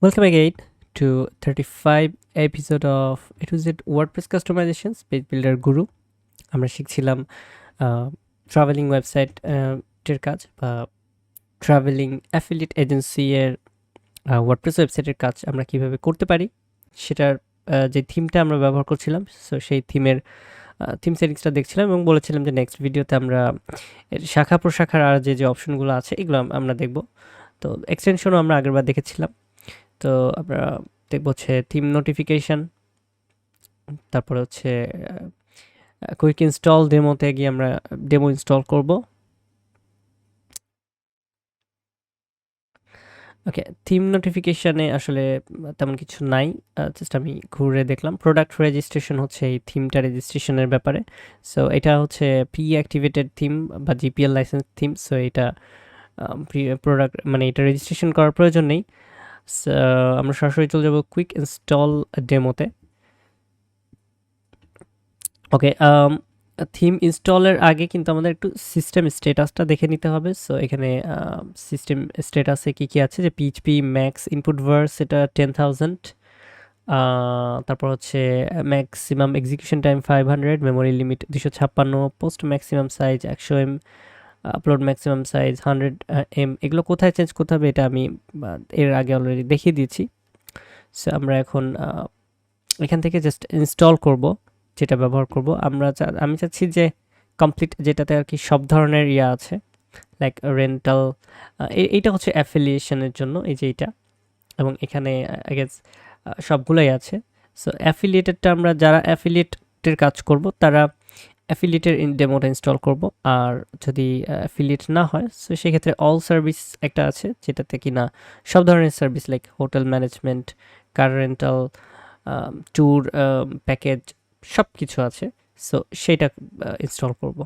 Welcome again to 35 episode of A to Z WordPress Customizations Page Builder Guru. আমরা শিখছিলাম travelling website এর কাজ বা travelling affiliate agency এর WordPress ওয়েবসাইটের কাজ আমরা কিভাবে করতে পারি সেটার যে থিমটা আমরা ব্যবহার করছিলাম, সো সেই থিমের থিম সেটিংসটা দেখছিলাম এবং বলেছিলাম যে নেক্সট ভিডিওতে আমরা শাখা প্রশাখার আর যে অপশনগুলো আছে এগুলো আমরা দেখব। তো এক্সটেনশনও আমরা আগেরবার দেখেছিলাম। তো আমরা দেখব হচ্ছে থিম নোটিফিকেশন, তারপরে হচ্ছে কুইক ইনস্টল ডেমোতে গিয়ে আমরা ডেমো ইনস্টল করব। ওকে, থিম নোটিফিকেশানে আসলে তেমন কিছু নাই, জাস্ট আমি ঘুরে দেখলাম। প্রোডাক্ট রেজিস্ট্রেশন হচ্ছে এই থিমটা রেজিস্ট্রেশনের ব্যাপারে। সো এটা হচ্ছে প্রি অ্যাক্টিভেটেড থিম বা জিপিএল লাইসেন্স থিম। সো এটা প্রোডাক্ট মানে এটা রেজিস্ট্রেশন করার প্রয়োজন নেই। আমরা সরাসরি চলে যাব কুইক ইনস্টল ডেমোতে। ওকে, থিম ইনস্টলের আগে কিন্তু আমাদের একটু সিস্টেম স্ট্যাটাসটা দেখে নিতে হবে। সো এখানে সিস্টেম স্ট্যাটাসে কী আছে, যে পিএইচপি ম্যাক্স ইনপুট ভার্স এটা 10,000, তারপর হচ্ছে maximum execution time 500, memory limit 256, post maximum size 100 MB, upload maximum size 100 MB। এগুলো কোথায় চেঞ্জ করতে হবে এটা আমি এর আগে অলরেডি দেখিয়ে দিয়েছি। সো আমরা এখন এখান থেকে জাস্ট ইনস্টল করব যেটা ব্যবহার করব। আমি চাচ্ছি যে কমপ্লিট, যেটাতে আর কি সব ধরনের আছে, লাইক রেন্টাল। এইটা হচ্ছে অ্যাফিলিয়েশনের জন্য, এই যে এইটা, এবং এখানে আই গেস সবগুলোই আছে। সো অ্যাফিলিয়েটেডটা আমরা যারা অ্যাফিলিয়েটের কাজ করব তারা অ্যাফিলিয়েটের ডেমোটা ইনস্টল করব। আর যদি অ্যাফিলিয়েট না হয় সো সেক্ষেত্রে অল সার্ভিস একটা আছে, যেটাতে কিনা সব ধরনের সার্ভিস লাইক হোটেল ম্যানেজমেন্ট, কার রেন্টাল, ট্যুর প্যাকেজ সব কিছু আছে। সো সেইটা ইনস্টল করব।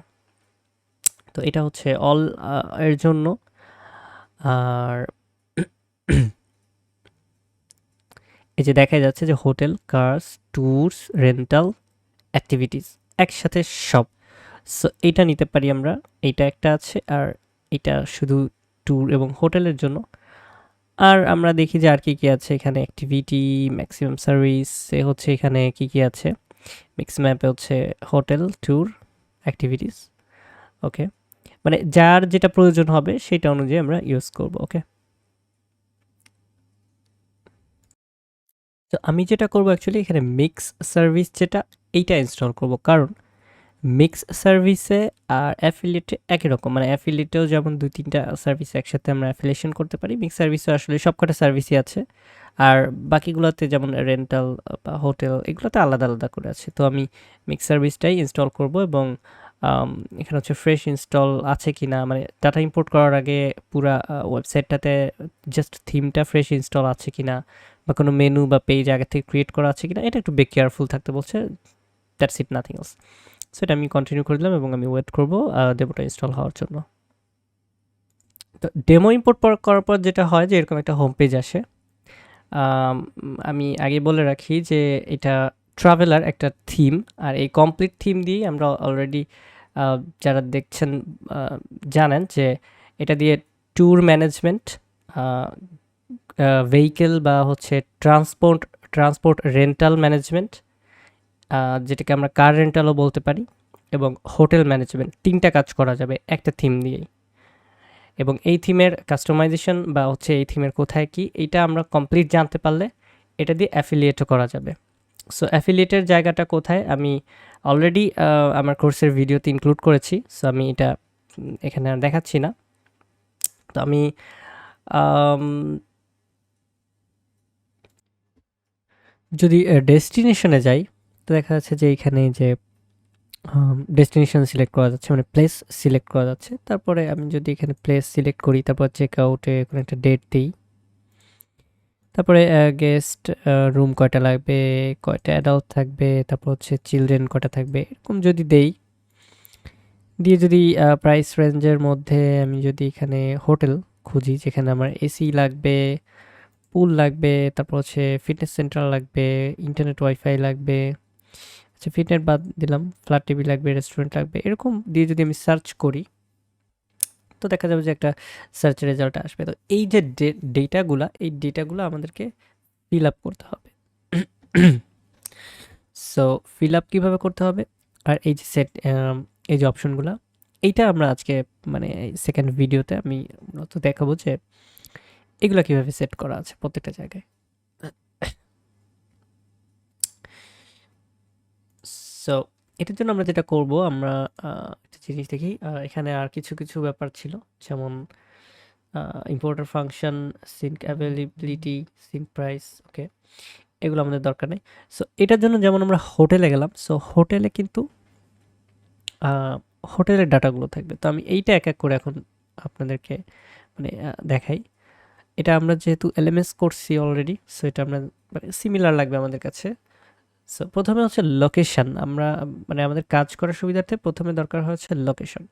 তো এটা হচ্ছে অল এর জন্য। আর এই যে দেখা যাচ্ছে যে hotel, cars, tours, rental, activities একসাথে সব। সো এইটা নিতে পারি আমরা, এইটা একটা আছে, আর এটা শুধু ট্যুর এবং হোটেলের জন্য। আর আমরা দেখি যে আর কি আছে এখানে, অ্যাক্টিভিটি, ম্যাক্সিমাম সার্ভিস হচ্ছে এখানে কি আছে, মিক্স ম্যাপে হচ্ছে হোটেল, ট্যুর, অ্যাক্টিভিটিস। ওকে, মানে যার যেটা প্রয়োজন হবে সেটা অনুযায়ী আমরা ইউজ করব। ওকে, তো আমি যেটা করব অ্যাকচুয়ালি এখানে মিক্স সার্ভিস যেটা, এইটা ইনস্টল করব। কারণ মিক্স সার্ভিসে আর অ্যাফিলিয়েটে একই রকম, মানে অ্যাফিলিয়েটেও যেমন 2-3টা সার্ভিস একসাথে আমরা অ্যাফিলিয়েশন করতে পারি, মিক্স সার্ভিসে আসলে সবকটা সার্ভিসই আছে। আর বাকিগুলোতে যেমন রেন্টাল বা হোটেল এগুলোতে আলাদা আলাদা করে আছে। তো আমি মিক্স সার্ভিসটাই ইনস্টল করব এবং এখানে হচ্ছে ফ্রেশ ইনস্টল আছে কি না, মানে ডাটা ইম্পোর্ট করার আগে পুরা ওয়েবসাইটটাতে জাস্ট থিমটা ফ্রেশ ইনস্টল আছে কি না, বা কোনো মেনু বা পেজ আগে থেকে ক্রিয়েট করা আছে কি না, এটা একটু কেয়ারফুল থাকতে বলছে। That's it, nothing else. So এটা আমি কন্টিনিউ করে দিলাম এবং আমি ওয়েট করবো ডেমোটা ইনস্টল হওয়ার জন্য। তো ডেমো ইম্পোর্ট করার পর যেটা হয় যে এরকম একটা হোম পেজ আসে। আমি আগে বলে রাখি যে এটা ট্রাভেলার একটা থিম, আর এই কমপ্লিট থিম দিয়েই আমরা অলরেডি যারা দেখছেন জানেন যে এটা দিয়ে ট্যুর ম্যানেজমেন্ট, ভেহিকেল বা হচ্ছে ট্রান্সপোর্ট রেন্টাল ম্যানেজমেন্ট, যেটাকে আমরা কার রেন্টালও বলতে পারি, এবং হোটেল ম্যানেজমেন্ট, 3টা কাজ করা যাবে একটা থিম দিয়েই। এবং এই থিমের কাস্টমাইজেশন বা হচ্ছে এই থিমের কোথায় কি, এইটা আমরা কমপ্লিট জানতে পারলে এটা দিয়ে অ্যাফিলিয়েটও করা যাবে। সো অ্যাফিলিয়েটের জায়গাটা কোথায় আমি অলরেডি আমার কোর্সের ভিডিওতে ইনক্লুড করেছি। সো আমি এটা এখানে আর দেখাচ্ছি না। তো আমি যদি ডেস্টিনেশনে যাই, তো দেখা যাচ্ছে যে এখানে যে ডেস্টিনেশন সিলেক্ট করা যাচ্ছে, মানে প্লেস সিলেক্ট করা যাচ্ছে। তারপরে আমি যদি এখানে প্লেস সিলেক্ট করি, তারপর চেক আউটে কোনো একটা ডেট দিই, তারপরে গেস্ট রুম কয়টা লাগবে, কয়টা অ্যাডাল্ট থাকবে, তারপর হচ্ছে চিলড্রেন কয়টা থাকবে, এরকম যদি দেই, দিয়ে যদি প্রাইস রেঞ্জের মধ্যে আমি যদি এখানে হোটেল খুঁজি যেখানে আমার এসি লাগবে, পুল লাগবে, তারপর হচ্ছে ফিটনেস সেন্টার লাগবে, ইন্টারনেট ওয়াইফাই লাগবে, আচ্ছা ফিটনেস বাদ দিলাম, ফ্ল্যাট টিভি লাগবে, রেস্টুরেন্ট লাগবে, এরকম দিয়ে যদি আমি সার্চ করি, তো দেখা যাবে যে একটা সার্চ রেজাল্ট আসবে। তো এই যে ডেটাগুলা, এই ডেটাগুলো আমাদেরকে ফিল আপ করতে হবে। সো ফিল আপ কীভাবে করতে হবে, আর এই যে এই যে অপশনগুলা, এইটা আমরা আজকে মানে সেকেন্ড ভিডিওতে আমি মূলত দেখাবো যে এগুলা কিভাবে সেট করা আছে প্রত্যেকটা জায়গায়। সো এটার জন্য আমরা যেটা করব, আমরা একটা জিনিস দেখি। এখানে আর কিছু কিছু ব্যাপার ছিল, যেমন importer function, sink availability, sink price, okay, এগুলো আমাদের দরকার নেই। সো এটার জন্য যেমন আমরা হোটেলে গেলাম, সো হোটেলে কিন্তু হোটেলের ডাটাগুলো থাকবে। তো আমি এইটা এক এক করে এখন আপনাদেরকে মানে দেখাই। এটা আমরা যেহেতু এলএমএস করছি অলরেডি, সো এটা আমরা মানে সিমিলার লাগবে আমাদের কাছে। সো প্রথমে হচ্ছে লোকেশন, আমরা মানে আমাদের কাজ করার সুবিধার্থে প্রথমে দরকার হচ্ছে লোকেশন,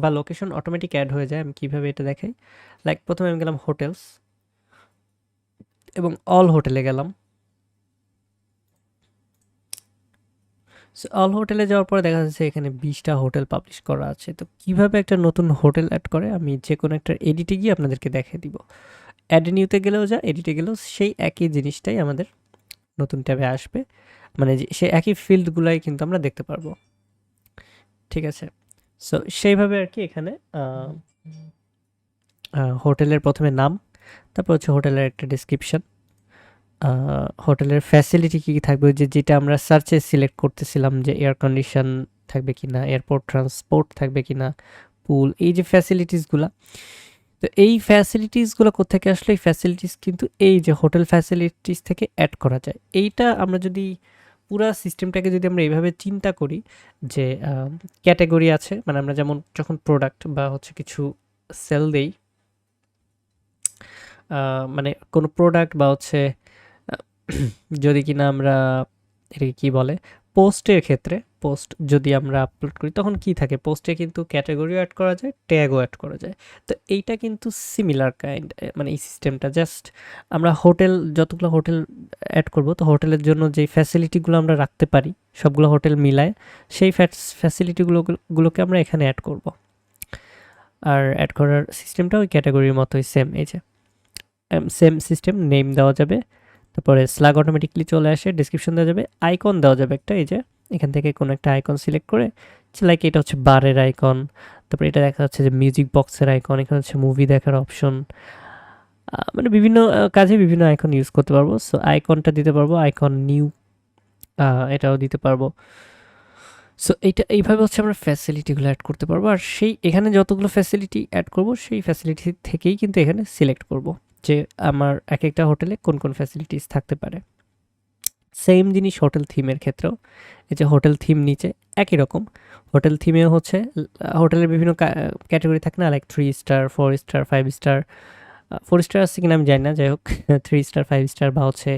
বা লোকেশন অটোমেটিক অ্যাড হয়ে যায়। আমি কিভাবে এটা দেখাই, লাইক প্রথমে আমি গেলাম হোটেলস এবং অল হোটেলে গেলাম। সো অল হোটেলে যাওয়ার পরে দেখা যাচ্ছে এখানে 20টা হোটেল পাবলিশ করা আছে। তো কিভাবে একটা নতুন হোটেল অ্যাড করে আমি যে কোনো একটা এডিটে গিয়ে আপনাদেরকে দেখিয়ে দিব। অ্যাড নিউতে গেলেও যা, এডিটে গেলেও সেই একই জিনিসটাই আমাদের নতুন ট্যাবে আসবে, মানে যে সেই একই ফিল্ডগুলাই কিন্তু আমরা দেখতে পারবো। ঠিক আছে, সো সেইভাবে আর কি এখানে হোটেলের প্রথমে নাম, তারপর হচ্ছে হোটেলের একটা ডিসক্রিপশন, হোটেলের ফ্যাসিলিটি কী কী থাকবে, যেটা আমরা সার্চে সিলেক্ট করতেছিলাম, যে এয়ার কন্ডিশন থাকবে কি না, এয়ারপোর্ট ট্রান্সপোর্ট থাকবে কি না, পুল, এই যে ফ্যাসিলিটিসগুলো। তো এই ফ্যাসিলিটিসগুলো কোত্থেকে আসলে, এই ফ্যাসিলিটিস কিন্তু এই যে হোটেল ফ্যাসিলিটিস থেকে অ্যাড করা যায়। এইটা আমরা যদি পুরা সিস্টেমটাকে যদি আমরা এইভাবে চিন্তা করি যে ক্যাটাগরি আছে, মানে আমরা যেমন যখন প্রোডাক্ট বা হচ্ছে কিছু সেল দেই, মানে কোনো প্রোডাক্ট বা হচ্ছে যদি কিনা আমরা এটাকে কী বলে, পোস্টের ক্ষেত্রে পোস্ট যদি আমরা আপলোড করি তখন কি থাকে, পোস্টে কিন্তু ক্যাটাগরিও অ্যাড করা যায়, ট্যাগও অ্যাড করা যায়। তো এইটা কিন্তু সিমিলার কাইন্ড, মানে এই সিস্টেমটা জাস্ট আমরা হোটেল, যতগুলো হোটেল অ্যাড করব, তো হোটেলের জন্য যেই ফ্যাসিলিটিগুলো আমরা রাখতে পারি সবগুলো হোটেল মিলায়, সেই ফ্যাসিলিটিগুলোকে আমরা এখানে অ্যাড করব। আর অ্যাড করার সিস্টেমটা ওই ক্যাটাগরির মতোই সেম, এই যে সেম সিস্টেম, নেম দেওয়া যাবে, তারপরে স্ল্যাগ অটোমেটিকলি চলে আসে, ডিসক্রিপশন দেওয়া যাবে, আইকন দেওয়া যাবে একটা, এই যে এখান থেকে কোনো একটা আইকন সিলেক্ট করে, লাইক এটা হচ্ছে বারের আইকন, তারপরে এটা দেখা যাচ্ছে যে মিউজিক বক্সের আইকন, এখানে হচ্ছে মুভি দেখার অপশন, মানে বিভিন্ন কাজে বিভিন্ন আইকন ইউজ করতে পারবো। সো আইকনটা দিতে পারবো, আইকন নিউ, এটাও দিতে পারবো। সো এইভাবে হচ্ছে আমরা ফ্যাসিলিটিগুলো অ্যাড করতে পারবো। আর সেই এখানে যতগুলো ফ্যাসিলিটি অ্যাড করব, সেই ফ্যাসিলিটি থেকেই কিন্তু এখানে সিলেক্ট করব যে আমার এক একটা হোটেলে কোন কোন ফ্যাসিলিটিস থাকতে পারে। সেম জিনিস হোটেল থিমের ক্ষেত্রেও, এই যে হোটেল থিম নিচে একই রকম, হোটেল থিমেও হচ্ছে হোটেলের বিভিন্ন ক্যাটাগরি থাকে না, like 3 star, 4 star, 5 star, 4 star আছে কিনা আমি জানি না, যাই হোক 3 স্টার, 5 স্টার, বা হচ্ছে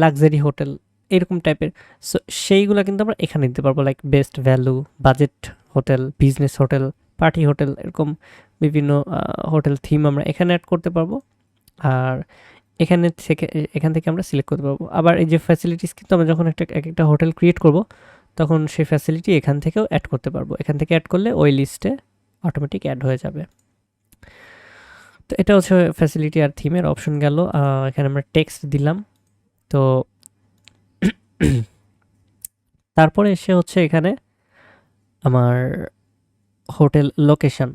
লাক্সারি হোটেল, এরকম টাইপের। সো সেইগুলো কিন্তু আমরা এখানে দিতে পারবো, like best value, budget hotel, business hotel, party hotel, এরকম বিভিন্ন হোটেল থিম আমরা এখানে অ্যাড করতে পারবো। আর এখান থেকে আমরা সিলেক্ট করতে পারবো। আবার এই যে ফ্যাসিলিটিস কিন্তু আমরা যখন একটা হোটেল ক্রিয়েট করব, তখন সেই ফ্যাসিলিটি এখান থেকেও অ্যাড করতে পারবো। এখান থেকে অ্যাড করলে ওই লিস্টে অটোমেটিক অ্যাড হয়ে যাবে। তো এটা হচ্ছে ফ্যাসিলিটি আর থিমের অপশন গেল। এখানে আমরা টেক্সট দিলাম। তো তারপরে এসে হচ্ছে এখানে আমার হোটেল লোকেশন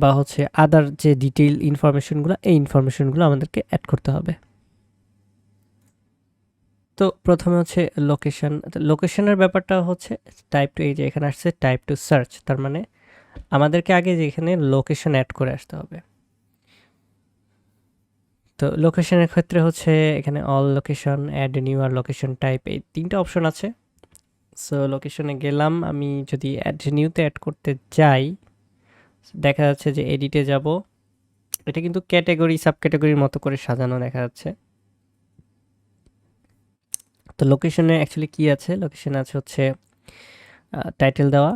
বা হচ্ছে আদার যে ডিটেইল ইনফরমেশনগুলো, এই ইনফরমেশনগুলো আমাদেরকে অ্যাড করতে হবে। তো প্রথমে হচ্ছে লোকেশন। লোকেশনের ব্যাপারটা হচ্ছে টাইপ টু, এই যে এখানে আসছে টাইপ টু সার্চ, তার মানে আমাদেরকে আগে যে এখানে লোকেশন অ্যাড করে আসতে হবে। তো লোকেশনের ক্ষেত্রে হচ্ছে এখানে অল লোকেশন, অ্যাড নিউ আর লোকেশন টাইপ, এই 3টা অপশন আছে। সো লোকেশনে গেলাম, আমি যদি অ্যাড নিউতে অ্যাড করতে যাই, দেখা যাচ্ছে যে এডিটে যাব, এটা কিন্তু ক্যাটাগরি সাব ক্যাটাগরির মতো করে সাজানো দেখা যাচ্ছে। তো লোকেশনে অ্যাকচুয়ালি কি আছে, লোকেশনে আছে হচ্ছে টাইটেল দেওয়া,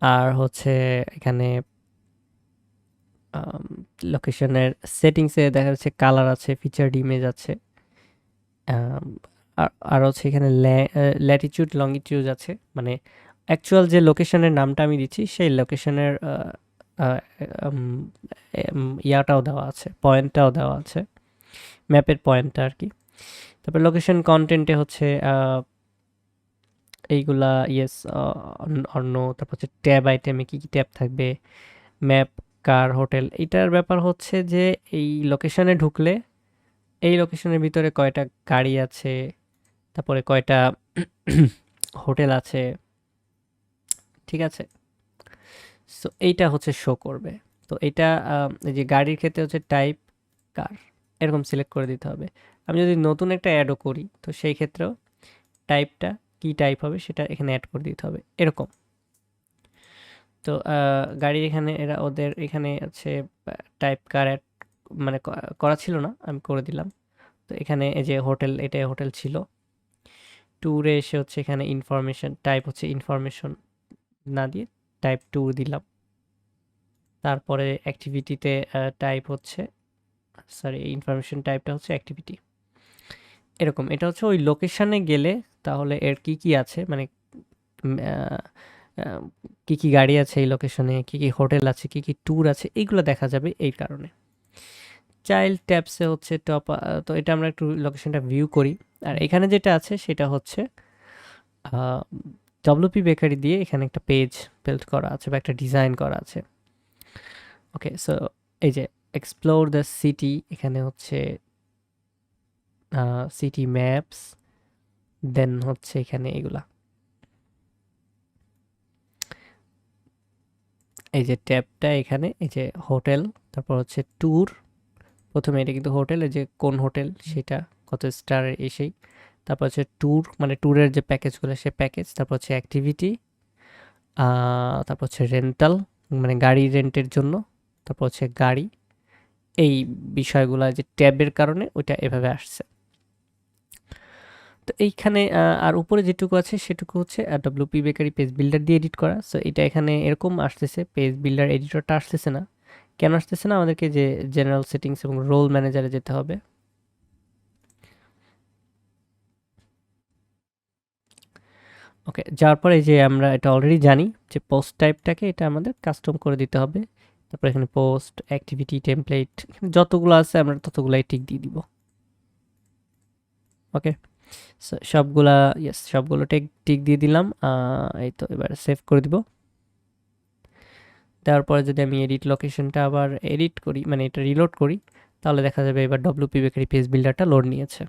আর হচ্ছে এখানে লোকেশনের সেটিংসে দেখা যাচ্ছে কালার আছে, ফিচার্ড ইমেজ আছে, আর হচ্ছে এখানে ল্যাটিটিউড লংগিটিউড আছে, মানে অ্যাকচুয়াল যে লোকেশনের নামটা আমি দিচ্ছি সেই লোকেশনের ইয়াটাও দেওয়া আছে, পয়েন্টটাও দেওয়া আছে, ম্যাপের পয়েন্টটা আর কি। তারপর লোকেশন কন্টেন্টে হচ্ছে এইগুলা ইয়েস অন্য, তারপর হচ্ছে ট্যাব আইটেমে কী কী ট্যাব থাকবে, ম্যাপ, কার, হোটেল। এইটার ব্যাপার হচ্ছে যে এই লোকেশনে ঢুকলে এই লোকেশনের ভিতরে কয়টা গাড়ি আছে, তারপরে কয়টা হোটেল আছে, ঠিক আছে? সো এইটা হচ্ছে শো করবে। তো এইটা এই যে গাড়ির ক্ষেত্রে হচ্ছে টাইপ কার এরকম সিলেক্ট করে দিতে হবে। আমি যদি নতুন একটা অ্যাডও করি তো সেই ক্ষেত্রেও টাইপটা কি টাইপ হবে সেটা এখানে অ্যাড করে দিতে হবে এরকম। তো গাড়ির এখানে এরা ওদের এখানে হচ্ছে টাইপ কার অ্যাড মানে করা ছিল না, আমি করে দিলাম। তো এখানে এই যে হোটেল, এটা হোটেল ছিল। ট্যুরে এসে হচ্ছে এখানে ইনফরমেশন টাইপ হচ্ছে ইনফরমেশন না দিয়ে টাইপ ট্যুর দিলাম। তারপরে অ্যাক্টিভিটিতে টাইপ হচ্ছে সরি ইনফরমেশন টাইপটা হচ্ছে অ্যাক্টিভিটি এরকম। এটা হচ্ছে ওই লোকেশনে গেলে তাহলে এর কি কি আছে মানে কি কি গাড়ি আছে এই লোকেশনে, কি কি হোটেল আছে, কি কি ট্যুর আছে, এইগুলো দেখা যাবে এই কারণে। চাইল্ড ট্যাবসে হচ্ছে টপ, তো এটা আমরা একটু লোকেশনটা ভিউ করি। আর এখানে যেটা আছে সেটা হচ্ছে ডব্লিউপি বেকারি দিয়ে এখানে একটা পেজ বিল্ড করা আছে বা একটা ডিজাইন করা আছে। ওকে, সো এই যে এক্সপ্লোর দ্য সিটি, এখানে হচ্ছে সিটি ম্যাপস, দেন হচ্ছে এখানে এগুলা এই যে ট্যাবটা এখানে এই যে হোটেল, তারপর হচ্ছে ট্যুর। প্রথমে এটা কিন্তু হোটেল, এই যে কোন হোটেল সেটা, কত স্টার এসেই। তারপর হচ্ছে ট্যুর মানে ট্যুরের যে প্যাকেজগুলো সে প্যাকেজ, তারপর হচ্ছে অ্যাক্টিভিটি, তারপর হচ্ছে রেন্টাল মানে গাড়ি রেন্টের জন্য, তারপর হচ্ছে গাড়ি। এই বিষয়গুলো যে ট্যাবের কারণে ওইটা এভাবে আসছে। তো এইখানে আর উপরে যেটুকু আছে সেটুকু হচ্ছে ডব্লিউপি বেকারি পেজ বিল্ডার দিয়ে এডিট করা। সো এটা এখানে এরকম আসতেছে, পেজ বিল্ডার এডিটরটা আসতেছে না। কেন আসতেছে না? আমাদেরকে যে জেনারেল সেটিংস এবং রোল ম্যানেজারে যেতে হবে। ওকে, যাওয়ার পরে এই যে আমরা এটা অলরেডি জানি যে পোস্ট টাইপটাকে এটা আমাদের কাস্টম করে দিতে হবে। তারপর এখানে পোস্ট, অ্যাক্টিভিটি, টেমপ্লেট, এখানে যতগুলো আছে আমরা ততগুলাই টিক দিয়ে দিব। ওকে, সো সবগুলা ইয়েস সবগুলো টিক টিক দিয়ে দিলাম। এই তো এবার সেভ করে দিব। দেওয়ার পরে যদি আমি এডিট লোকেশনটা আবার এডিট করি মানে এটা রিলোড করি, তাহলে দেখা যাবে এবার ডব্লিউপি বেকারি পেজ বিল্ডারটা লোড নিয়েছে।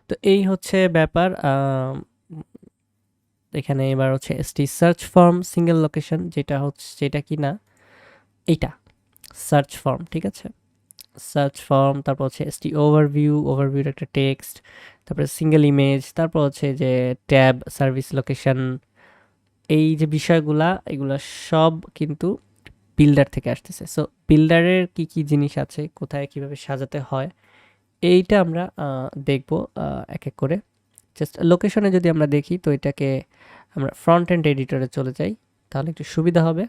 তো এই হচ্ছে ব্যাপার। এখানে এবার হচ্ছে ST search form single location, যেটা হচ্ছে যেটা কি না এইটা সার্চ ফর্ম, ঠিক আছে? সার্চ ফর্ম, তারপর হচ্ছে এসটি ওভারভিউ, ওভারভিউর একটা টেক্সট, তারপরে সিঙ্গেল ইমেজ, তারপর হচ্ছে যে ট্যাব, সার্ভিস লোকেশন, এই যে বিষয়গুলা এগুলা সব কিন্তু বিল্ডার থেকে আসতেছে। সো বিল্ডারের কি কি জিনিস আছে, কোথায় কিভাবে সাজাতে হয়, এইটা আমরা দেখব এক এক করে। জাস্ট লোকেশনে যদি আমরা দেখি তো এটাকে আমরা ফ্রন্ট এন্ড এডিটরে চলে যাই, তাহলে একটু সুবিধা হবে।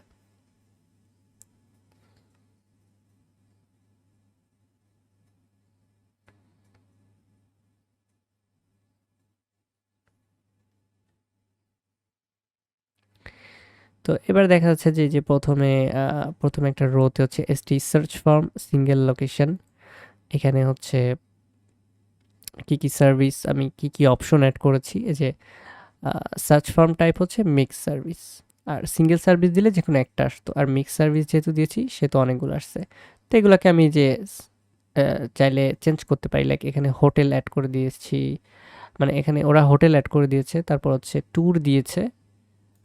তো এবার দেখা যাচ্ছে যে প্রথমে একটা রোতে হচ্ছে ST search form single location. এখানে হচ্ছে কি কি সার্ভিস, আমি কি কি অপশন অ্যাড করেছি। এই যে সার্চ ফর্ম টাইপ হচ্ছে মিক্স সার্ভিস, আর সিঙ্গেল সার্ভিস দিলে যে কোনো একটা আসতো, আর মিক্স সার্ভিস যেহেতু দিয়েছি সে তো অনেকগুলো আসছে। তো এগুলোকে আমি যে চাইলে চেঞ্জ করতে পারি, লাইক এখানে হোটেল অ্যাড করে দিয়েছি, মানে এখানে ওরা হোটেল অ্যাড করে দিয়েছে, তারপর হচ্ছে ট্যুর দিয়েছে,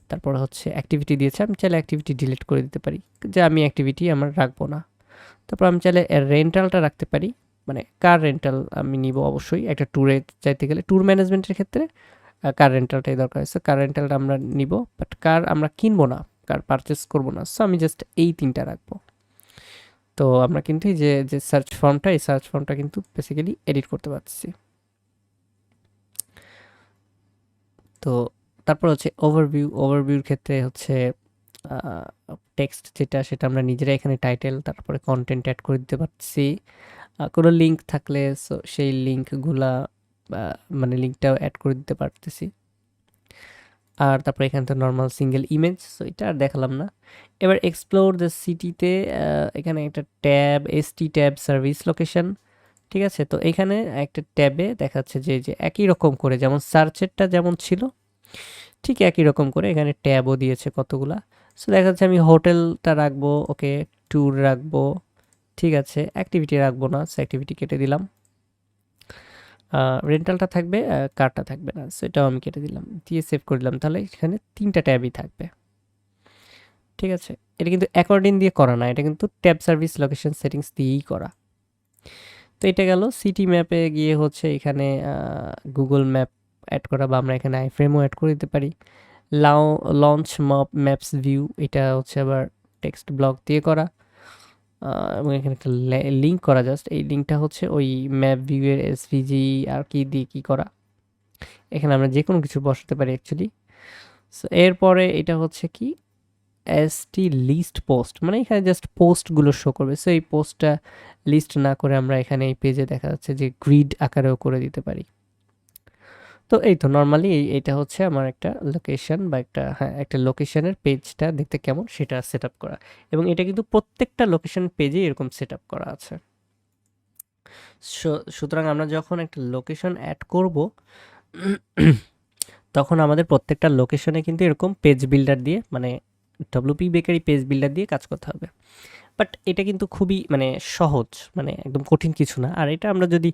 তারপর হচ্ছে অ্যাক্টিভিটি দিয়েছে। আমি চাইলে অ্যাক্টিভিটি ডিলিট করে দিতে পারি যে আমি অ্যাক্টিভিটি আমার রাখবো না। তারপর আমি চাইলে রেন্টালটা রাখতে পারি, মানে কার রেন্টাল আমি নিব অবশ্যই একটা ট্যুরে চাইতে গেলে, ট্যুর ম্যানেজমেন্টের ক্ষেত্রে কার রেন্টালটাই দরকার হচ্ছে। কার রেন্টালটা আমরা নিব, বাট কার আমরা কিনবো না, কার পারচেস করবো না। সো আমি জাস্ট এই তিনটা রাখবো। তো আমরা কিন্তু এই যে যে সার্চ ফর্মটা, এই সার্চ ফর্মটা কিন্তু বেসিক্যালি এডিট করতে পারছি। তো তারপর হচ্ছে ওভারভিউর ক্ষেত্রে হচ্ছে টেক্সট যেটা সেটা আমরা নিজেরা এখানে টাইটেল তারপরে কন্টেন্ট অ্যাড করে দিতে পারছি। কোনো লিঙ্ক থাকলে সো সেই লিঙ্কগুলা মানে লিঙ্কটাও অ্যাড করে দিতে পারতেছি। আর তারপরে এখানে তো নর্মাল সিঙ্গেল ইমেজ, সো এটা আর দেখালাম না। এবার এক্সপ্লোর দ্য সিটিতে এখানে একটা tab ST tab service location, ঠিক আছে? তো এখানে একটা ট্যাবে দেখাচ্ছে যে একই রকম করে যেমন সার্চেরটা যেমন ছিল ঠিক একই রকম করে এখানে ট্যাবও দিয়েছে কতগুলা। সো দেখা যাচ্ছে আমি হোটেলটা রাখবো, ওকে, ট্যুর রাখবো, ঠিক আছে, অ্যাক্টিভিটি রাখবো না, সো অ্যাক্টিভিটি কেটে দিলাম। রেন্টালটা থাকবে, কারটা থাকবে না, সো এটাও আমি কেটে দিলাম, দিয়ে সেভ করে দিলাম। তাহলে এখানে 3টা ট্যাবই থাকবে, ঠিক আছে? এটা কিন্তু অ্যাকর্ডিং দিয়ে করা না, এটা কিন্তু ট্যাব সার্ভিস লোকেশন সেটিংস দিয়েই করা। তো এটা গেল। সিটি ম্যাপে গিয়ে হচ্ছে এখানে গুগল ম্যাপ অ্যাড করা, বা আমরা এখানে আইফ্রেমও অ্যাড করে দিতে পারি। লঞ্চ ম্যাপস ভিউ, এটা হচ্ছে আবার টেক্সট ব্লক দিয়ে করা, এবং এখানে একটা লিঙ্ক করা, জাস্ট এই লিঙ্কটা হচ্ছে ওই ম্যাপ ভিউয়ের এসভিজি আর কি দিয়ে কি করা, এখানে আমরা যে কোনো কিছু বসাতে পারি অ্যাকচুয়ালি। সো এরপরে এটা হচ্ছে কি এসটি লিস্ট পোস্ট, মানে এখানে জাস্ট পোস্টগুলো শো করবে। সো এই পোস্টটা লিস্ট না করে আমরা এখানে এই পেজে দেখা যাচ্ছে যে গ্রিড আকারেও করে দিতে পারি। তো এই তো নর্মালি এইটা হচ্ছে আমার একটা লোকেশন বা একটা লোকেশনের পেজটা দেখতে কেমন সেটা সেট আপ করা, এবং এটা কিন্তু প্রত্যেকটা লোকেশন পেজে এরকম সেট আপ করা আছে। সুতরাং আমরা যখন একটা লোকেশন অ্যাড করব তখন আমাদের প্রত্যেকটা লোকেশনে কিন্তু এরকম পেজ বিল্ডার দিয়ে, মানে ডব্লিউপি বেকারি পেজ বিল্ডার দিয়ে কাজ করতে হবে। বাট এটা কিন্তু খুবই মানে সহজ, মানে একদম কঠিন কিছু না। আর এটা আমরা যদি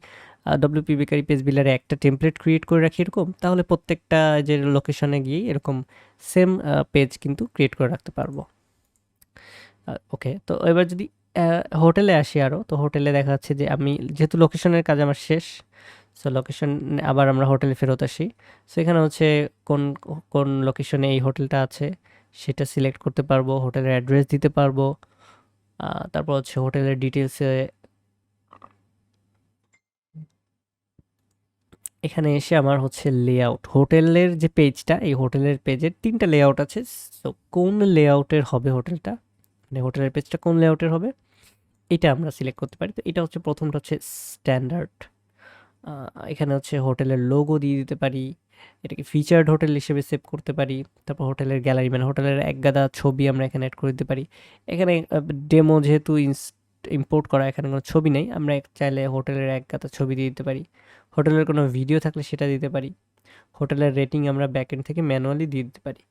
ডব্লিউপি বেকারি পেজ বিল্ডারে একটা টেমপ্লেট ক্রিয়েট করে রাখি এরকম, তাহলে প্রত্যেকটা যে লোকেশনে গিয়ে এরকম সেম পেজ কিন্তু ক্রিয়েট করে রাখতে পারবো। ওকে, তো এবার যদি হোটেলে আসি আরও, তো হোটেলে দেখা যাচ্ছে যে আমি যেহেতু লোকেশনের কাজ আমার শেষ, সো লোকেশন আবার আমরা হোটেলে ফেরত আসি। সো এখানে হচ্ছে কোন কোন লোকেশনে এই হোটেলটা আছে সেটা সিলেক্ট করতে পারবো, হোটেলের অ্যাড্রেস দিতে পারবো। তারপর হচ্ছে হোটেলের ডিটেলসে এখানে এসে আমার হচ্ছে লেআউট, হোটেলের যে পেজটা, এই হোটেলের পেজের 3টা লেআউট আছে। সো কোন লেআউটের হবে হোটেলটা, মানে হোটেলের পেজটা কোন লেআউটের হবে এটা আমরা সিলেক্ট করতে পারি। তো এটা হচ্ছে প্রথমটা হচ্ছে স্ট্যান্ডার্ড, এখানে হচ্ছে হোটেলের লোগো দিয়ে দিতে পারি, এটাকে ফিচার্ড হোটেল হিসেবে সেভ করতে পারি। তারপর হোটেলের গ্যালারি, মানে হোটেলের একগাদা ছবি আমরা এখানে অ্যাড করে দিতে পারি। এখানে ডেমো যেহেতু ইম্পোর্ট করা, এখানে কোনো ছবি নেই, আমরা চাইলে হোটেলের একগাদা ছবি দিয়ে দিতে পারি। হোটেলের কোনো ভিডিও থাকলে সেটা দিতে পারি। হোটেলের রেটিং আমরা ব্যাকএন্ড থেকে ম্যানুয়ালি দিয়ে দিতে পারি।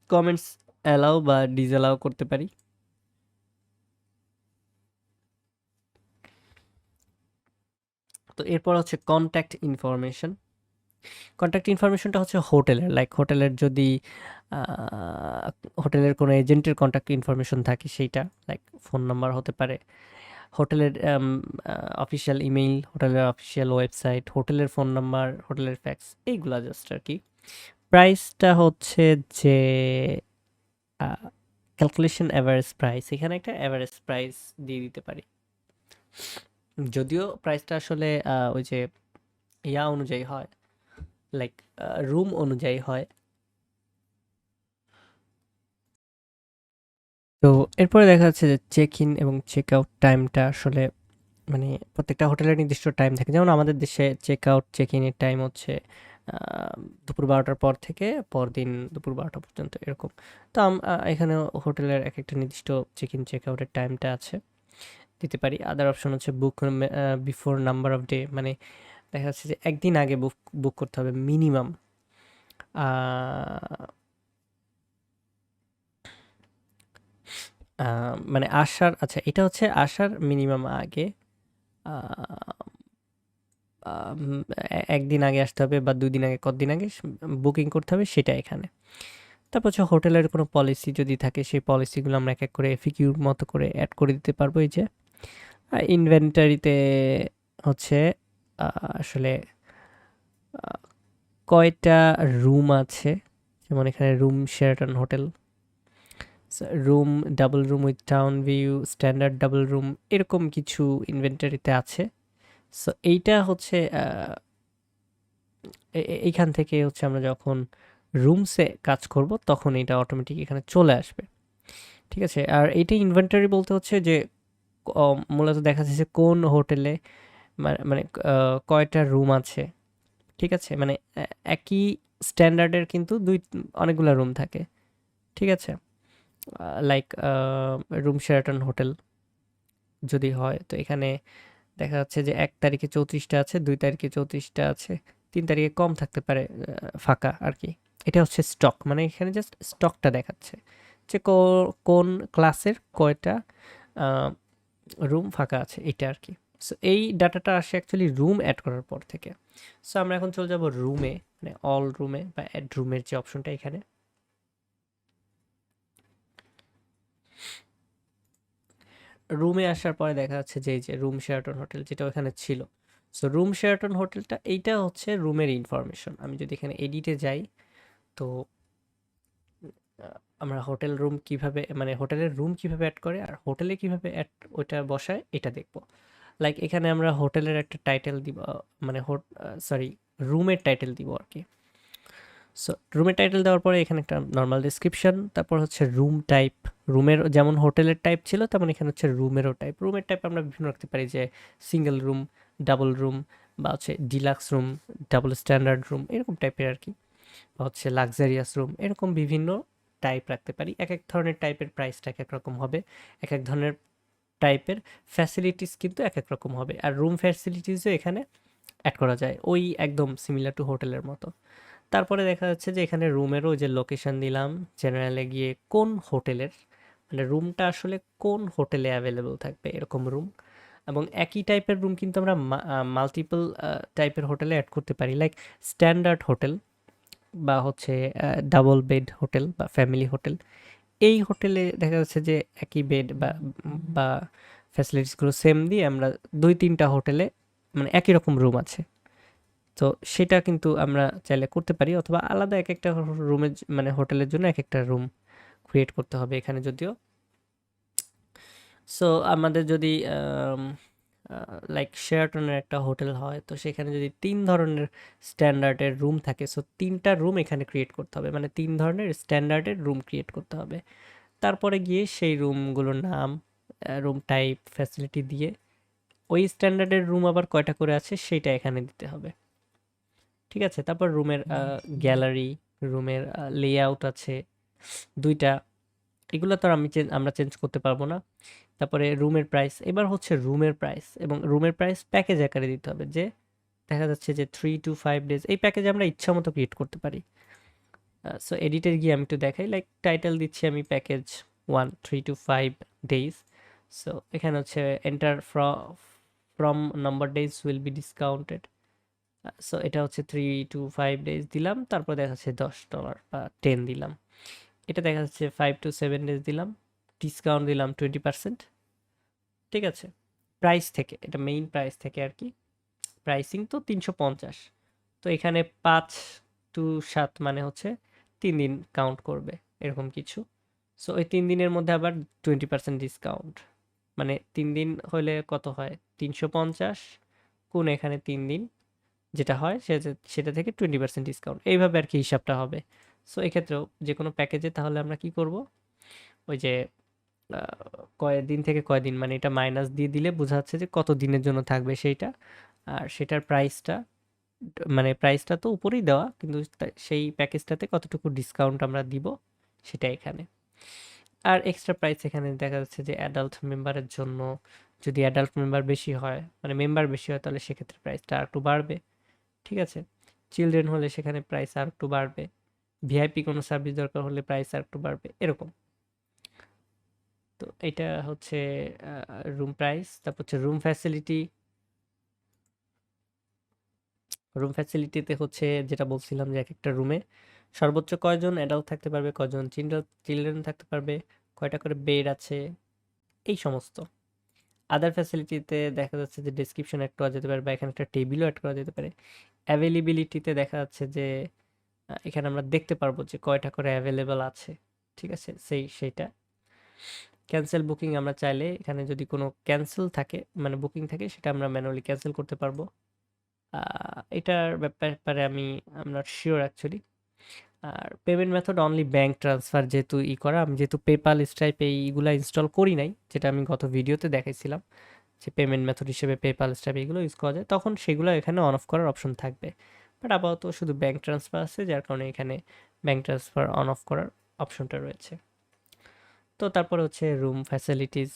কমেন্টস অ্যালাউ বা ডিসঅ্যালাউ করতে পারি। তো এরপর হচ্ছে কন্ট্যাক্ট ইনফরমেশন। কন্ট্যাক্ট ইনফরমেশনটা হচ্ছে হোটেলের, লাইক হোটেলের যদি হোটেলের কোনো এজেন্টের কন্ট্যাক্ট ইনফরমেশন থাকে সেইটা, লাইক ফোন নাম্বার হতে পারে, হোটেলের অফিসিয়াল ইমেইল, হোটেলের অফিসিয়াল ওয়েবসাইট, হোটেলের ফোন নাম্বার, হোটেলের ফ্যাক্স, এইগুলা জাস্ট আর কি। প্রাইসটা হচ্ছে যে ক্যালকুলেশন অ্যাভারেজ প্রাইস, এখানে একটা অ্যাভারেজ প্রাইস দিয়ে দিতে পারি। যদিও প্রাইসটা আসলে ওই যে ইয়া অনুযায়ী হয়, লাইক রুম অনুযায়ী হয়। তো এরপরে দেখা যাচ্ছে যে চেক ইন এবং চেক আউট টাইমটা আসলে মানে প্রত্যেকটা হোটেলের নির্দিষ্ট টাইম থাকে। যেমন আমাদের দেশে চেক আউট চেক ইনের টাইম হচ্ছে দুপুর 12টার পর থেকে পরদিন দুপুর 12টা পর্যন্ত এরকম। তো এখানে হোটেলের এক একটা নির্দিষ্ট চেক ইন চেক আউটের টাইমটা আছে, দিতে পারি। আদার অপশন হচ্ছে book before number off day, মানে দেখা যাচ্ছে যে একদিন আগে বুক করতে হবে মিনিমাম। মানে আসার, আচ্ছা এটা হচ্ছে আসার মিনিমাম আগে, একদিন আগে আসতে হবে বা 2 দিন আগে, কতদিন আগে বুকিং করতে হবে সেটা এখানে। তারপর হচ্ছে হোটেলের কোনো পলিসি যদি থাকে সেই পলিসিগুলো আমরা এক এক করে এফিকিউর মতো করে অ্যাড করে দিতে পারবো। এই যে ইনভেন্টারিতে হচ্ছে আসলে কয়টা রুম আছে, যেমন এখানে room Sheraton hotel, room double room with town view, standard double room, এরকম কিছু ইনভেন্টারিতে আছে। সো এইটা হচ্ছে এইখান থেকে হচ্ছে আমরা যখন রুমসে কাজ করব তখন এটা অটোমেটিক এখানে চলে আসবে। ঠিক আছে? আর এইটা ইনভেন্টরি বলতে হচ্ছে যে মূলত দেখা যাচ্ছে যে কোন হোটেলে মানে কয়টা রুম আছে। ঠিক আছে? মানে একই স্ট্যান্ডার্ডের কিন্তু অনেকগুলা রুম থাকে। ঠিক আছে? লাইক রুম শেরাটন হোটেল যদি হয় তো এখানে দেখা যাচ্ছে যে ১ তারিখে ৩৪টা আছে, ২ তারিখে ৩৪টা আছে, ৩ তারিখে কম থাকতে পারে ফাঁকা আরকি। এটা হচ্ছে স্টক। মানে এখানে জাস্ট স্টকটা দেখাচ্ছে যে কোন ক্লাসের কয়টা আ রুম ফাঁকা আছে এটা আরকি। সো এই ডাটাটা আসে অ্যাকচুয়ালি রুম এড করার পর থেকে। সো আমরা এখন চলে যাব রুমে, মানে অল রুমে বা এড রুমের যে অপশনটা এখানে। রুমে আসার পরে দেখা যাচ্ছে যে এই যে রুম শেরাটন হোটেল যেটা ওখানে ছিল। সো রুম শেরাটন হোটেলটা এইটা হচ্ছে রুমের ইনফরমেশন। আমি যদি এখানে এডিটে যাই তো আমরা হোটেল রুম কিভাবে মানে হোটেলের রুম কিভাবে অ্যাড করে আর হোটেলে কিভাবে অ্যাড ওইটা বসায় এটা দেখব। লাইক এখানে আমরা হোটেলের একটা টাইটেল দিব, মানে সরি রুমের টাইটেল দিব আরকি। সো রুমের টাইটেল দেওয়ার পরে এখানে একটা নরমাল ডেসক্রিপশন, তারপর হচ্ছে রুম টাইপ। রুমের যেমন হোটেলের টাইপ ছিল তেমন এখানে হচ্ছে রুমেরও টাইপ। রুমের টাইপ আমরা বিভিন্ন রাখতে পারি, যে সিঙ্গেল রুম, ডাবল রুম, বা হচ্ছে deluxe room, double standard room, এরকম টাইপের আর কি, বা হচ্ছে লাক্সারিয়াস রুম, এরকম বিভিন্ন টাইপ রাখতে পারি। এক এক ধরনের টাইপের প্রাইসটা এক এক রকম হবে, এক এক ধরনের টাইপের ফ্যাসিলিটিস কিন্তু এক এক রকম হবে। আর রুম ফ্যাসিলিটিসও এখানে অ্যাড করা যায়, ওই একদম সিমিলার টু হোটেলের মতো। তারপরে দেখা যাচ্ছে যে এখানে রুমেরও যে লোকেশন দিলাম, জেনারেলে গিয়ে কোন হোটেলের, মানে রুমটা আসলে কোন হোটেলে অ্যাভেলেবল থাকবে এরকম রুম। এবং একই টাইপের রুম কিন্তু আমরা মাল্টিপল টাইপের হোটেলে অ্যাড করতে পারি, লাইক স্ট্যান্ডার্ড হোটেল বা হচ্ছে ডাবল বেড হোটেল বা ফ্যামিলি হোটেল। এই হোটেলে দেখা যাচ্ছে যে একই বেড বা ফ্যাসিলিটিসগুলো সেম দিয়ে আমরা ২-৩টা হোটেলে মানে একই রকম রুম আছে। তো সেটা কিন্তু আমরা চাইলে করতে পারি, অথবা আলাদা একেকটা রুমের মানে হোটেলের জন্য একেকটা রুম ক্রিয়েট করতে হবে এখানে যদিও। সো আমাদের যদি লাইক শেরাটনের একটা হোটেল হয় তো সেখানে যদি ৩ ধরনের স্ট্যান্ডার্ডের রুম থাকে, সো ৩টা রুম এখানে ক্রিয়েট করতে হবে। মানে ৩ ধরনের স্ট্যান্ডার্ডের রুম ক্রিয়েট করতে হবে। তারপরে গিয়ে সেই রুমগুলোর নাম, রুম টাইপ, ফ্যাসিলিটি দিয়ে ওই স্ট্যান্ডার্ডের রুম আবার কয়টা করে আছে সেইটা এখানে দিতে হবে। ঠিক আছে? তারপর রুমের গ্যালারি, রুমের লেআউট আছে ২ টা। এগুলো তো আর আমরা চেঞ্জ করতে পারবো না। তারপরে রুমের প্রাইস। এবার হচ্ছে রুমের প্রাইস, এবং রুমের প্রাইস প্যাকেজ আকারে দিতে হবে, যে দেখা যাচ্ছে যে 3 to 5 ডেজ এই প্যাকেজ আমরা ইচ্ছামতো ক্রিয়েট করতে পারি। সো এডিটে গিয়ে আমি একটু দেখাই, লাইক টাইটেল দিচ্ছি আমি প্যাকেজ 1 3 to 5 ডেজ। সো এখানে হচ্ছে enter from number days will be discounted. So এটা হচ্ছে 3 to 5 ডেজ দিলাম, তারপর দেখা যাচ্ছে $10 বা 10 দিলাম। এটা দেখা যাচ্ছে 5 to 7 ডেজ দিলাম, ডিসকাউন্ট দিলাম 20%। ঠিক আছে? প্রাইস থেকে, এটা মেইন প্রাইস থেকে আর কি। প্রাইসিং তো 350। তো এখানে 5 to 7 মানে হচ্ছে 3 দিন কাউন্ট করবে, এরকম কিছু। সো ওই 3 দিনের মধ্যে আবার 20% ডিসকাউন্ট। মানে 3 দিন হলে কত হয়? 350 গুণ এখানে 3 দিন যেটা হয় সেটা থেকে 20% ডিসকাউন্ট। এইভাবে আর কি হিসাবটা হবে। সো এক্ষেত্রেও যেকোনো প্যাকেজে তাহলে আমরা কি করব? ওই যে আ কয়দিন থেকে কয়দিন, মানে এটা মাইনাস দিয়ে দিলে বোঝা যাচ্ছে যে কত দিনের জন্য থাকবে সেইটা। আর সেটার প্রাইসটা মানে প্রাইসটা তো উপরেই দেওয়া, কিন্তু সেই প্যাকেজটাতে কতটুকু ডিসকাউন্ট আমরা দিব সেটা এখানে। আর এক্সট্রা প্রাইস এখানে দেখা যাচ্ছে যে অ্যাডাল্ট মেম্বারের জন্য, যদি অ্যাডাল্ট মেম্বার বেশি হয়, মানে মেম্বার বেশি হয়, তাহলে সেক্ষেত্রে প্রাইসটা আরেকটু বাড়বে। ঠিক আছে? চিলড্রেন হলে সেখানে প্রাইস আরেকটু বাড়বে। ভিআইপি কোনো সার্ভিস দরকার হলে প্রাইস আরেকটু বাড়বে, এরকম। তো এটা হচ্ছে রুম প্রাইস। তারপর হচ্ছে রুম ফ্যাসিলিটি। রুম ফ্যাসিলিটিতে হচ্ছে যেটা বলছিলাম যে একেকটা রুমে সর্বোচ্চ কয়জন অ্যাডাল্ট থাকতে পারবে, কয়জন চিলড্রেন থাকতে পারবে, কয়টা করে বেড আছে, এই সমস্ত। আদার ফ্যাসিলিটিতে দেখা যাচ্ছে যে ডেসক্রিপশন অ্যাড করা যেতে পারে, বা এখানে একটা টেবিলও অ্যাড করা যেতে পারে। অ্যাভেলেবিলিটিতে দেখা যাচ্ছে যে এখানে আমরা দেখতে পারবো যে কয়টা করে অ্যাভেলেবল আছে। ঠিক আছে? সেইটা। ক্যান্সেল বুকিং আমরা চাইলে এখানে যদি কোনো ক্যান্সেল থাকে, মানে বুকিং থাকে, সেটা আমরা ম্যানুয়ালি ক্যান্সেল করতে পারবো। এটার ব্যাপারে I am not sure actually. আর payment method only bank transfer যেহেতু করা, আমি যেহেতু পেপাল স্ট্রাইপ এইগুলা ইনস্টল করি নাই, যেটা আমি গত ভিডিওতে দেখাইছিলাম যে পেমেন্ট মেথড হিসেবে পেপাল স্ট্রাইপ এইগুলো ইউজ করা যায়, তখন সেগুলো এখানে অন অফ করার অপশন থাকবে। বাট আপাতত শুধু ব্যাঙ্ক ট্রান্সফার আছে, যার কারণে এখানে ব্যাঙ্ক ট্রান্সফার অন অফ করার অপশনটা রয়েছে। তো তারপরে হচ্ছে রুম ফ্যাসিলিটিস,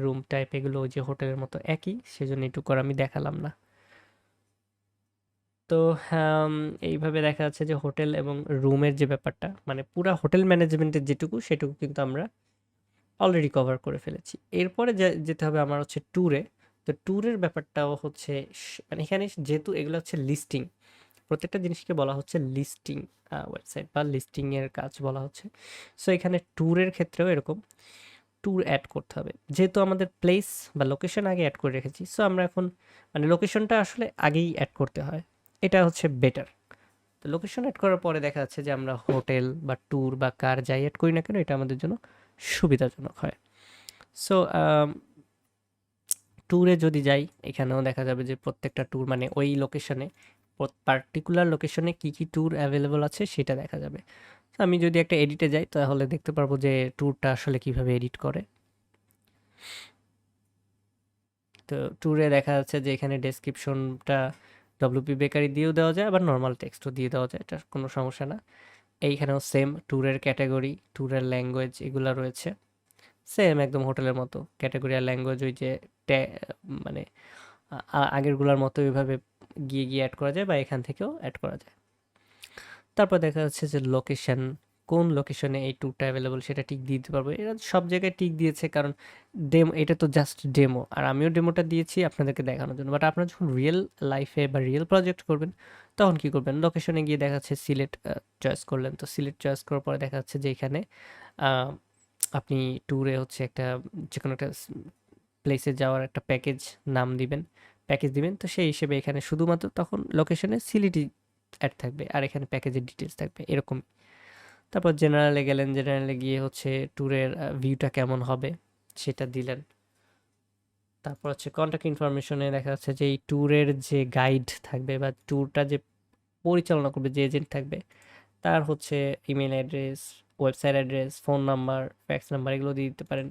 রুম টাইপ এগুলো ওই যে হোটেলের মতো একই, সেজন্য এটুকু আর আমি দেখালাম না। তো এইভাবে দেখা যাচ্ছে যে হোটেল এবং রুমের যে ব্যাপারটা, মানে পুরা হোটেল ম্যানেজমেন্টের যেটুকু সেটুকু কিন্তু আমরা অলরেডি কভার করে ফেলেছি। এরপরে যেতে হবে আমার হচ্ছে ট্যুরে। তো ট্যুরের ব্যাপারটাও হচ্ছে মানে এখানে যেহেতু এগুলো হচ্ছে লিস্টিং, প্রত্যেকটা জিনিসকে বলা হচ্ছে লিস্টিং ওয়েবসাইট বা লিস্টিং এর কাজ বলা হচ্ছে। সো এখানে ট্যুরের ক্ষেত্রেও এরকম ট্যুর অ্যাড করতে হবে। যেহেতু আমাদের প্লেস বা লোকেশন আগে অ্যাড করে রেখেছি, সো আমরা এখন মানে লোকেশনটা আসলে আগেই অ্যাড করতে হয়, এটা হচ্ছে বেটার। তো লোকেশন অ্যাড করার পরে দেখা যাচ্ছে যে আমরা হোটেল বা ট্যুর বা কার যাই অ্যাড করি না কেন, এটা আমাদের জন্য সুবিধাজনক হয়। সো ট্যুরে যদি যাই, এখানেও দেখা যাবে যে প্রত্যেকটা ট্যুর মানে ওই লোকেশনে, পার্টিকুলার লোকেশনে কী কী ট্যুর অ্যাভেলেবল আছে সেটা দেখা যাবে। তো আমি যদি একটা এডিটে যাই তাহলে দেখতে পারবো যে ট্যুরটা আসলে কিভাবে এডিট করে। তো ট্যুরে দেখা যাচ্ছে যে এখানে ডেসক্রিপশনটা ডব্লিউপি বেকারি দিয়েও দেওয়া যায়, আবার নর্মাল টেক্সটও দিয়ে দেওয়া যায়, এটা কোনো সমস্যা না। এইখানেও সেম ট্যুরের ক্যাটাগরি, ট্যুরের ল্যাঙ্গুয়েজ এগুলো রয়েছে সেম একদম হোটেলের মতো। ক্যাটাগরি আর ল্যাঙ্গুয়েজ ওই যে মানে আগেরগুলোর মতো ওইভাবে গিয়ে গিয়ে অ্যাড করা যায় বা এখান থেকেও অ্যাড করা যায়। তারপর দেখা যাচ্ছে যে লোকেশন, কোন লোকেশনে এই ট্যুরটা অ্যাভেলেবল সেটা টিক দিয়ে দিতে পারবো। এরা সব জায়গায় টিক দিয়েছে কারণ ডেমো, এটা তো জাস্ট ডেমো, আর আমিও ডেমোটা দিয়েছি আপনাদেরকে দেখানোর জন্য। বাট আপনারা যখন রিয়েল লাইফে বা রিয়েল প্রজেক্ট করবেন তখন কি করবেন, লোকেশনে গিয়ে দেখা যাচ্ছে সিলেট চয়েস করলেন। তো সিলেট চয়েস করার পরে দেখা যাচ্ছে যে এখানে আহ, আপনি ট্যুরে হচ্ছে একটা যে কোনো একটা প্লেসে যাওয়ার একটা প্যাকেজ নাম দিবেন, প্যাকেজ দিবেন। তো সেই হিসেবে এখানে শুধুমাত্র তখন লোকেশনে সিলেটই অ্যাড থাকবে আর এখানে প্যাকেজের ডিটেলস থাকবে এরকম। তারপর জেনারেলে গেলেন, জেনারেলে গিয়ে হচ্ছে ট্যুরের ভিউটা কেমন হবে সেটা দিলেন। তারপর হচ্ছে কন্ট্যাক্ট ইনফরমেশনে দেখা যাচ্ছে যে এই ট্যুরের যে গাইড থাকবে বা ট্যুরটা যে পরিচালনা করবে, যে এজেন্ট থাকবে, তার হচ্ছে email address, website address, phone number, fax number এগুলো দিয়ে দিতে পারেন।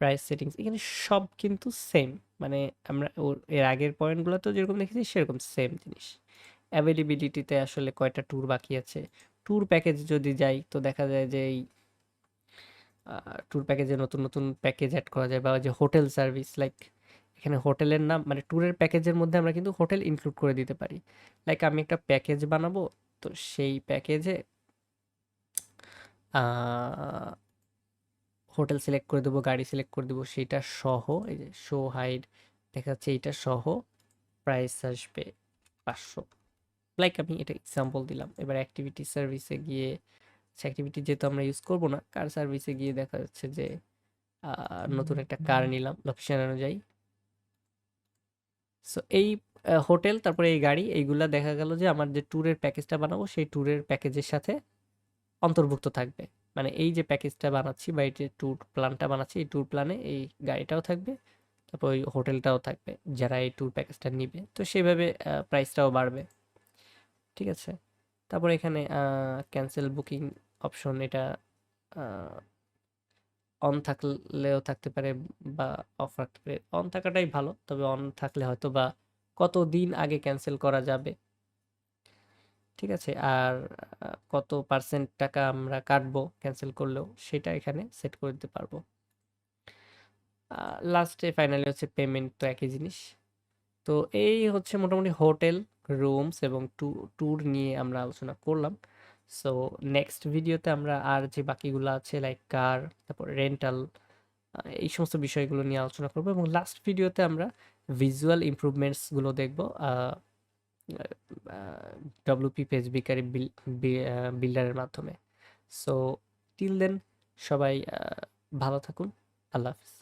প্রাইস সেটিংস এখানে সব কিন্তু সেম, মানে আমরা এর আগের পয়েন্টগুলো তো যেরকম দেখেছি সেরকম সেম জিনিস। অ্যাভেলেবিলিটিতে আসলে কয়টা ট্যুর বাকি আছে, ট্যুর প্যাকেজ যদি যাই তো দেখা যায় যে এই ট্যুর প্যাকেজে নতুন নতুন প্যাকেজ অ্যাড করা যায়, বা যে হোটেল সার্ভিস লাইক এখানে হোটেলের নাম মানে ট্যুরের প্যাকেজের মধ্যে আমরা কিন্তু হোটেল ইনক্লুড করে দিতে পারি। লাইক আমি একটা প্যাকেজ বানাবো, তো সেই প্যাকেজে হোটেল সিলেক্ট করে দেবো, গাড়ি সিলেক্ট করে দেবো, সেইটা সহ এই যে শো হাইড দেখা যাচ্ছে এইটা সহ প্রাইস আসবে 500। লাইক আমি এটা এক্সাম্পল দিলাম। এবার অ্যাক্টিভিটি সার্ভিসে গিয়ে, অ্যাক্টিভিটি যেহেতু আমরা ইউজ করবো না, কার সার্ভিসে গিয়ে দেখা যাচ্ছে যে নতুন একটা কার নিলাম লোকেশন অনুযায়ী। সো এই হোটেল তারপরে এই গাড়ি এইগুলা দেখা গেল যে আমার যে ট্যুরের প্যাকেজটা বানাবো সেই ট্যুরের প্যাকেজের সাথে অন্তর্ভুক্ত থাকবে। মানে এই যে প্যাকেজটা বানাচ্ছি বা এই যে ট্যুর প্ল্যানটা বানাচ্ছি, এই ট্যুর প্ল্যানে এই গাড়িটাও থাকবে, তারপর ওই হোটেলটাও থাকবে যারা এই ট্যুর প্যাকেজটা নিবে। তো সেভাবে প্রাইসটাও বাড়বে। ঠিক আছে। তারপর এখানে ক্যান্সেল বুকিং অপশন, এটা অন থাকলেও থাকতে পারে বা অফ রাখতে পারে। অন থাকাটাই ভালো, তবে অন থাকলে হয়তো বা কতদিন আগে ক্যান্সেল করা যাবে, ঠিক আছে, আর কত পার্সেন্ট টাকা আমরা কাটবো ক্যান্সেল করলেও সেটা এখানে সেট করে দিতে পারবো। লাস্টে ফাইনালি হচ্ছে পেমেন্ট, তো একই জিনিস। তো এই হচ্ছে মোটামুটি হোটেল, রুমস এবং ট্যুর নিয়ে আমরা আলোচনা করলাম। সো নেক্সট ভিডিওতে আমরা আর যে বাকিগুলো আছে লাইক কার, তারপর রেন্টাল, এই সমস্ত বিষয়গুলো নিয়ে আলোচনা করবো, এবং লাস্ট ভিডিওতে আমরা ভিজুয়াল ইমপ্রুভমেন্টসগুলো দেখবো ডব্লিউপি পেজ বেকারি বিল্ডারের মাধ্যমে। সো টিল দেন সবাই ভালো থাকুন। আল্লাহ হাফিজ।